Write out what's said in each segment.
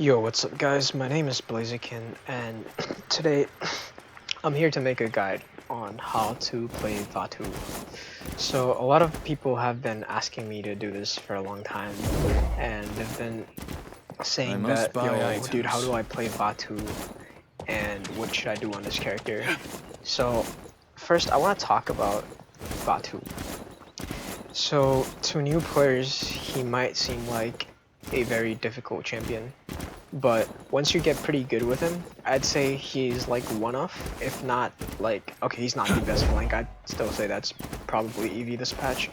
Yo, what's up guys? My name is Blaziken and today I'm here to make a guide on how to play Vatu. So a lot of people have been asking me to do this for a long time and they've been saying that, yo dude, how do I play Vatu and what should I do on this character? So first I want to talk about Vatu. So to new players he might seem like a very difficult champion. But once you get pretty good with him, I'd say he's like one of, if not like, okay, he's not the best flank, I'd still say that's probably Eevee this patch.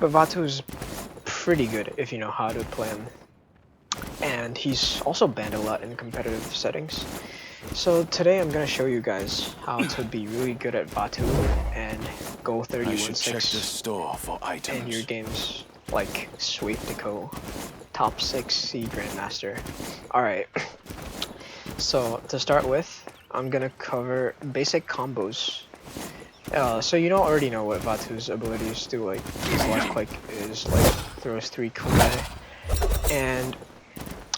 But Vatu's pretty good if you know how to play him. And he's also banned a lot in competitive settings. So today I'm going to show you guys how to be really good at Vatu and go 31-6 in your games like Sweep Deco, top 6 C Grandmaster. Alright, so to start with, I'm gonna cover basic combos. So you don't already know what Vatu's abilities do, like his left click is like throws 3 kunai, and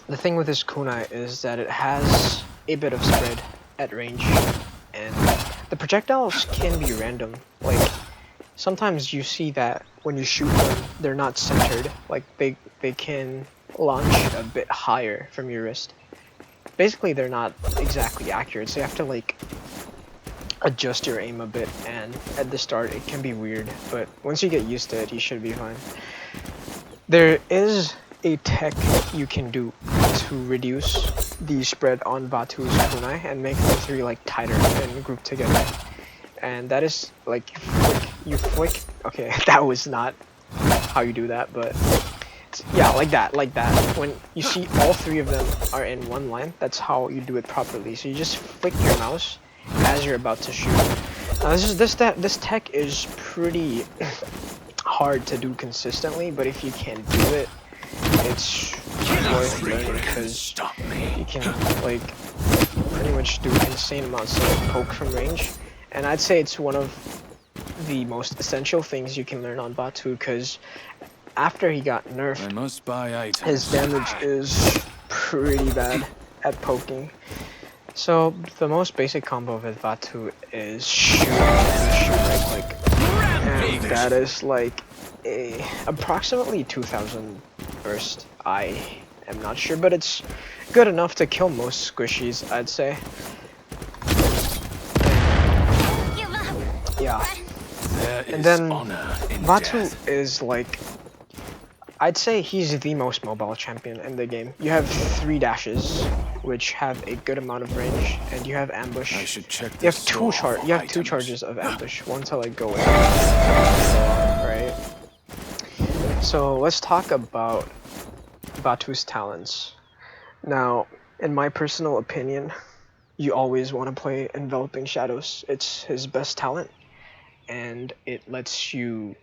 the thing with this kunai is that it has a bit of spread at range, and the projectiles can be random. Like sometimes you see that when you shoot them, they're not centered, like they can launch a bit higher from your wrist. Basically they're not exactly accurate, so you have to like adjust your aim a bit, and at the start it can be weird, but once you get used to it you should be fine. There is a tech you can do to reduce the spread on Vatu's kunai and make the 3 like tighter and group together, and that is like you flick. Okay, that was not how you do that, but yeah, like that. When you see all 3 of them are in one line, that's how you do it properly. So you just flick your mouse as you're about to shoot. Now this tech is pretty hard to do consistently, but if you can do it, it's worth learning because you can like pretty much do insane amounts of poke from range, and I'd say it's one of the most essential things you can learn on Vatu, because after he got nerfed, his damage is pretty bad at poking. So the most basic combo with Vatu is shoot right click, and that is like a approximately 2000 burst. I am not sure, but it's good enough to kill most squishies, I'd say. Yeah. And then Vatu is like, I'd say he's the most mobile champion in the game. You have 3 dashes, which have a good amount of range, and you have ambush. You have two charges of ambush, one to like go in, right? So let's talk about Vatu's talents. Now, in my personal opinion, you always want to play Enveloping Shadows. It's his best talent, and it lets you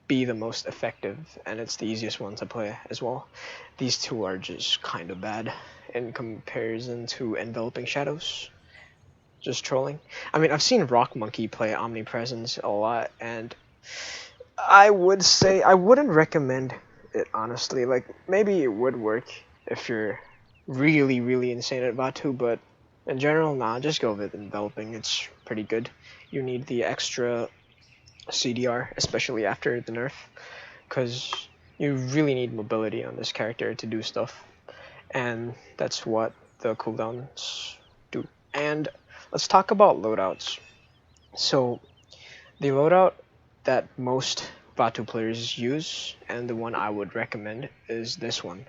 be the most effective, and it's the easiest one to play as well. These 2 are just kind of bad in comparison to Enveloping Shadows. Just trolling. I mean, I've seen Rock Monkey play Omnipresence a lot, and I would say I wouldn't recommend it, honestly. Like, maybe it would work if you're really insane at Vatu, but in general, nah, just go with Enveloping. It's pretty good. You need the extra CDR, especially after the nerf, because you really need mobility on this character to do stuff, and that's what the cooldowns do. And let's talk about loadouts. So the loadout that most Vatu players use, and the one I would recommend, is this one.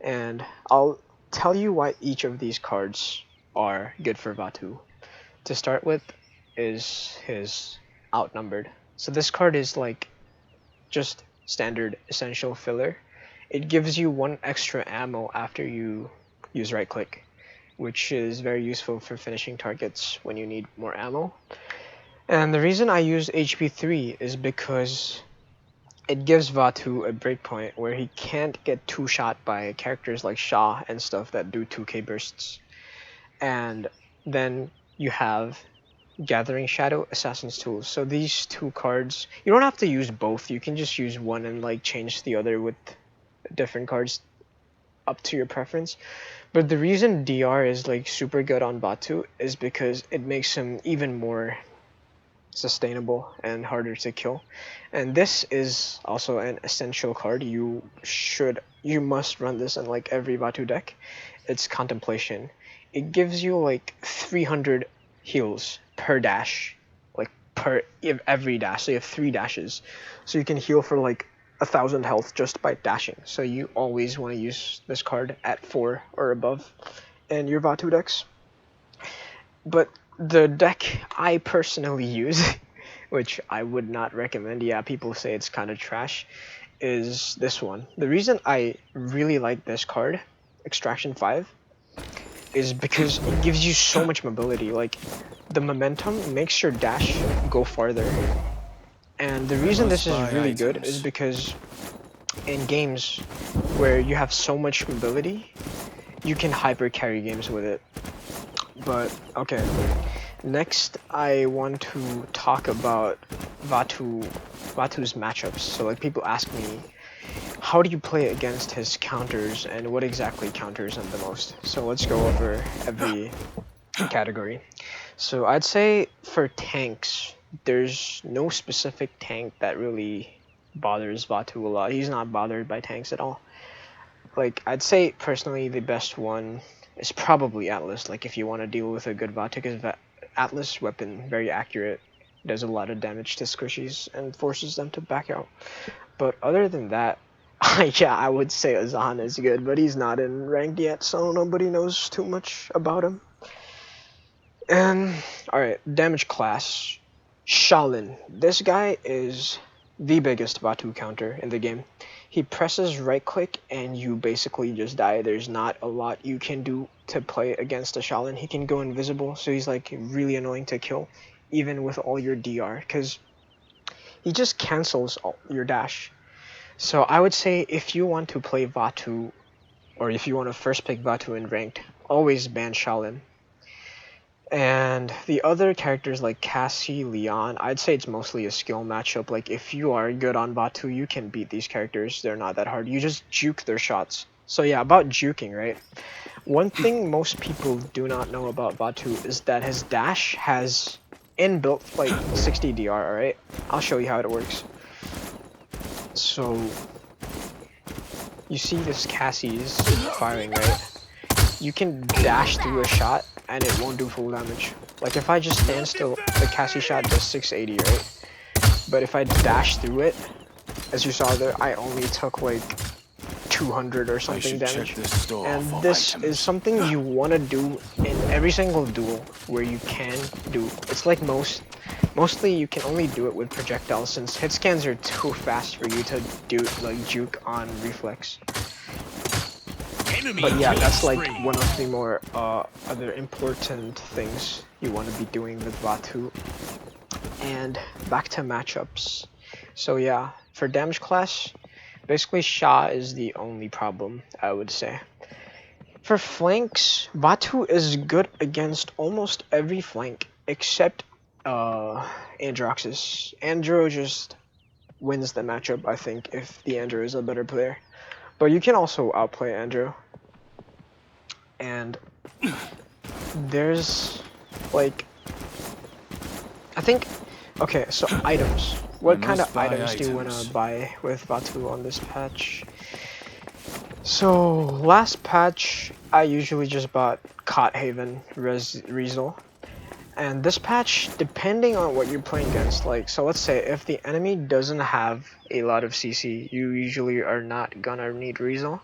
And I'll tell you why each of these cards are good for Vatu. To start with is his Outnumbered. So this card is like just standard essential filler. It gives you 1 extra ammo after you use right click, which is very useful for finishing targets when you need more ammo. And the reason I use HP 3 is because it gives Vatu a breakpoint where he can't get 2-shot by characters like Sha and stuff that do 2k bursts. And then you have Gathering Shadow, Assassin's Tools. So these 2 cards, you don't have to use both. You can just use one and like change the other with different cards. up to your preference. But the reason DR is like super good on Vatu is because it makes him even more sustainable and harder to kill. And this is also an essential card. You must run this in like every Vatu deck. It's Contemplation. It gives you like 300 heals per dash, like per every dash. So you have 3 dashes, so you can heal for like 1,000 health just by dashing. So you always want to use this card at 4 or above in your Vatu decks. But the deck I personally use, which I would not recommend, yeah, people say it's kind of trash, is this one. The reason I really like this card, Extraction 5, is because it gives you so much mobility. Like, the momentum makes your dash go farther. And the reason this is really good is because in games where you have so much mobility, you can hyper carry games with it. But, okay. Next, I want to talk about Vatu's matchups. So, like, people ask me, how do you play against his counters, and what exactly counters him the most? So let's go over every category. So I'd say for tanks, there's no specific tank that really bothers Vatu a lot. He's not bothered by tanks at all. Like, I'd say personally the best one is probably Atlas, like if you want to deal with a good Vatu, because Atlas weapon, very accurate, does a lot of damage to squishies and forces them to back out. But other than that, yeah, I would say Azan is good, but he's not in ranked yet, so nobody knows too much about him. And, alright, damage class. Shaolin. This guy is the biggest Vatu counter in the game. He presses right click and you basically just die. There's not a lot you can do to play against a Shaolin. He can go invisible, so he's like really annoying to kill, even with all your DR, because he just cancels all your dash. So I would say if you want to play Vatu, or if you want to first pick Vatu in ranked, always ban Shaolin. And the other characters like Cassie, Leon, I'd say it's mostly a skill matchup. Like, if you are good on Vatu, you can beat these characters. They're not that hard. You just juke their shots. So yeah, about juking, right? One thing most people do not know about Vatu is that his dash has inbuilt like 60 DR, alright? I'll show you how it works. So, you see this Cassie's firing, right? You can dash through a shot and it won't do full damage. Like, if I just stand still, the Cassie shot does 680, right? But if I dash through it, as you saw there, I only took like 200 or something damage. And this is something you want to do in every single duel where you can do. It's like mostly you can only do it with projectiles, since hit scans are too fast for you to do like juke on reflex. But yeah, that's like one of the more other important things you want to be doing with Vatu. And back to matchups. So yeah, for damage class, basically Sha is the only problem, I would say. For flanks, Vatu is good against almost every flank except Androxus. Andro just wins the matchup, I think, if the Andro is a better player. But you can also outplay Andro. And there's like, I think, okay, so items. What kind of items do you want to buy with Vatu on this patch? So last patch, I usually just bought Cot Haven, Riesel. And this patch, depending on what you're playing against, like, so let's say if the enemy doesn't have a lot of CC, you usually are not gonna need Riesel.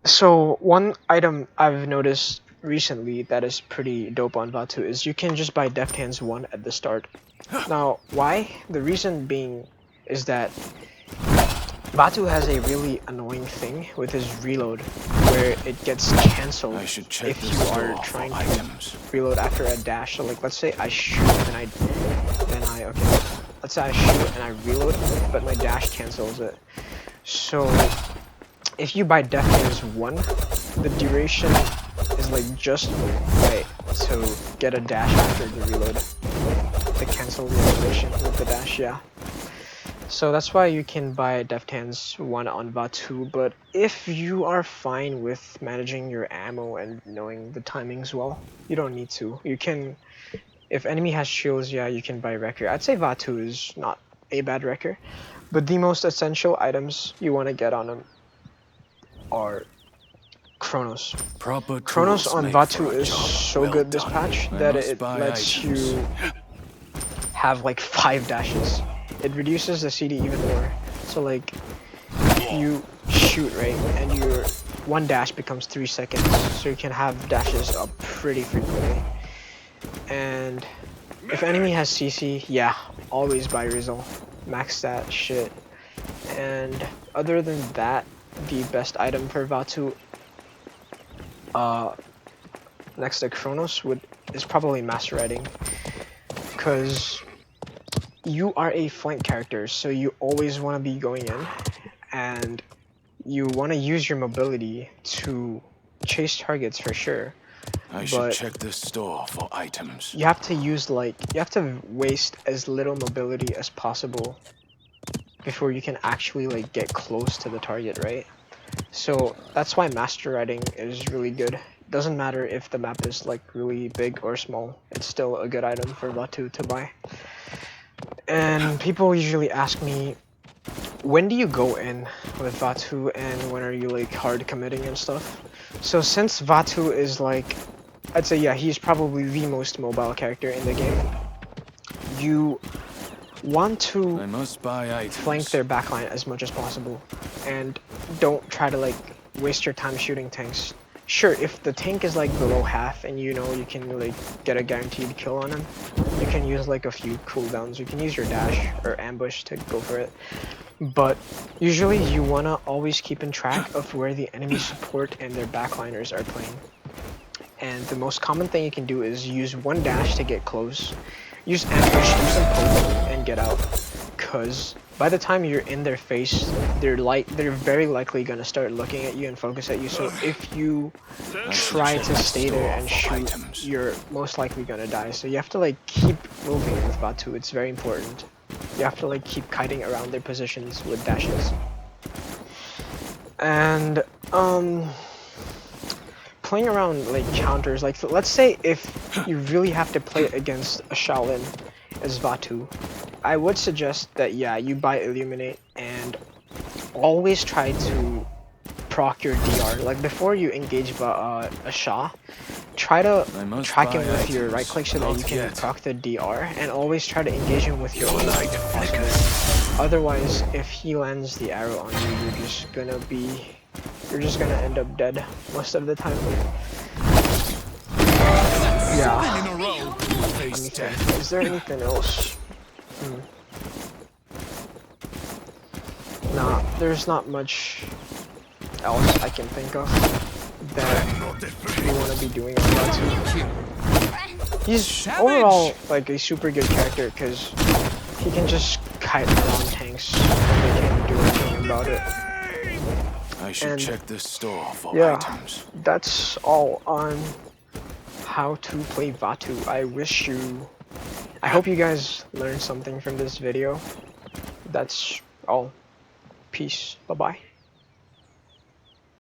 So one item I've noticed recently that is pretty dope on Vatu is you can just buy Deft Hands 1 at the start. Now, why? The reason being is that Vatu has a really annoying thing with his reload, where it gets cancelled if you are trying to reload after a dash. So like, let's say I shoot and okay, let's say I shoot and I reload, but my dash cancels it. So if you buy Deft Hands 1, the duration is like just right to get a dash after the reload, to cancel the animation with the dash, yeah. So that's why you can buy Deft Hands 1 on Vatu, but if you are fine with managing your ammo and knowing the timings well, you don't need to. You can, if enemy has shields, yeah, you can buy Wrecker. I'd say Vatu is not a bad Wrecker, but the most essential items you want to get on him are Chronos. Chronos on Vatu is so good this patch that it lets you have like 5 dashes. It reduces the CD even more. So like you shoot, right, and your 1 dash becomes 3 seconds, so you can have dashes up pretty frequently. And if enemy has CC, yeah, always buy Rizal. Max that shit. And other than that, the best item for Vatu next to Chronos is probably Master Riding, because you are a flank character, so you always want to be going in, and you want to use your mobility to chase targets for sure. I should check the store for items. You have to use you have to waste as little mobility as possible before you can actually like get close to the target, right? So that's why Master Riding is really good. Doesn't matter if the map is like really big or small, it's still a good item for Vatu to buy. And people usually ask me, when do you go in with Vatu and when are you like hard committing and stuff? So since Vatu is like, I'd say yeah, he's probably the most mobile character in the game, you want to flank their backline as much as possible and don't try to like waste your time shooting tanks. Sure, if the tank is like below half and you know you can like get a guaranteed kill on him, you can use like a few cooldowns. You can use your dash or ambush to go for it. But usually you want to always keep in track of where the enemy support and their backliners are playing. And the most common thing you can do is use 1 dash to get close. Use ambush, do some poke, and get out. Cause by the time you're in their face, they're very likely gonna start looking at you and focus at you. So if you try to stay there and shoot, you're most likely gonna die. So you have to like keep moving with Vatu. It's very important. You have to like keep kiting around their positions with dashes. And playing around like counters, like let's say if you really have to play against a Shaolin as Vatu, I would suggest that yeah, you buy Illuminate and always try to proc your DR. Like before you engage a Sha, try to track him with your right click so that you can proc the DR, and always try to engage him with your left if possible. Otherwise, if he lands the arrow on you, you're just gonna end up dead most of the time. Yeah. Is there anything else? Nah, there's not much else I can think of that you want to be doing on Vatu. He's overall like a super good character because he can just kite around tanks and they can't do anything about it. I should check this store for items. That's all on how to play Vatu. I hope you guys learned something from this video. That's all. Peace. Bye-bye.